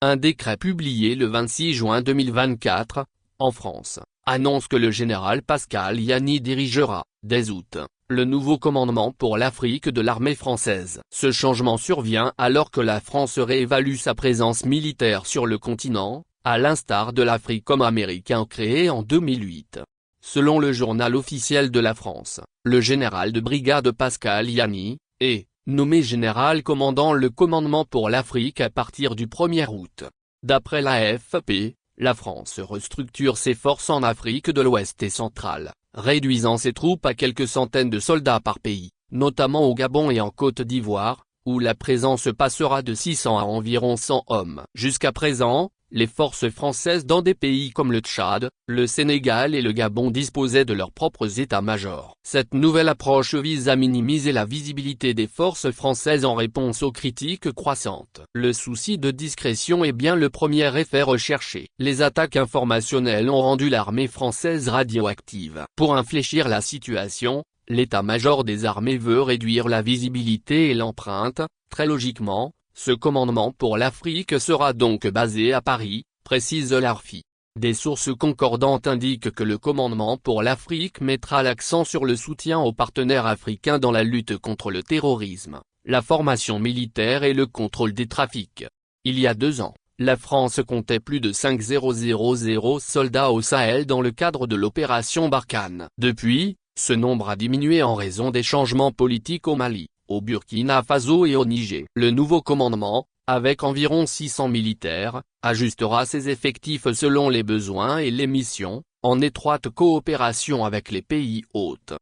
Un décret publié le 26 juin 2024, en France, annonce que le général Pascal Yanny dirigera, dès août, le nouveau commandement pour l'Afrique de l'armée française. Ce changement survient alors que la France réévalue sa présence militaire sur le continent, à l'instar de l'Africom américain créé en 2008. Selon le journal officiel de la France, le général de brigade Pascal Yanny est nommé général commandant le commandement pour l'Afrique à partir du 1er août. D'après l'AFP, la France restructure ses forces en Afrique de l'Ouest et centrale, réduisant ses troupes à quelques centaines de soldats par pays, notamment au Gabon et en Côte d'Ivoire, où la présence passera de 600 à environ 100 hommes. Jusqu'à présent, les forces françaises dans des pays comme le Tchad, le Sénégal et le Gabon disposaient de leurs propres états-majors. Cette nouvelle approche vise à minimiser la visibilité des forces françaises en réponse aux critiques croissantes. Le souci de discrétion est bien le premier effet recherché. Les attaques informationnelles ont rendu l'armée française radioactive. Pour infléchir la situation, l'état-major des armées veut réduire la visibilité et l'empreinte. Très logiquement, ce commandement pour l'Afrique sera donc basé à Paris, précise l'ARFI. Des sources concordantes indiquent que le commandement pour l'Afrique mettra l'accent sur le soutien aux partenaires africains dans la lutte contre le terrorisme, la formation militaire et le contrôle des trafics. Il y a 2 ans, la France comptait plus de 5000 soldats au Sahel dans le cadre de l'opération Barkhane. Depuis, ce nombre a diminué en raison des changements politiques au Mali, au Burkina Faso et au Niger. Le nouveau commandement, avec environ 600 militaires, ajustera ses effectifs selon les besoins et les missions, en étroite coopération avec les pays hôtes.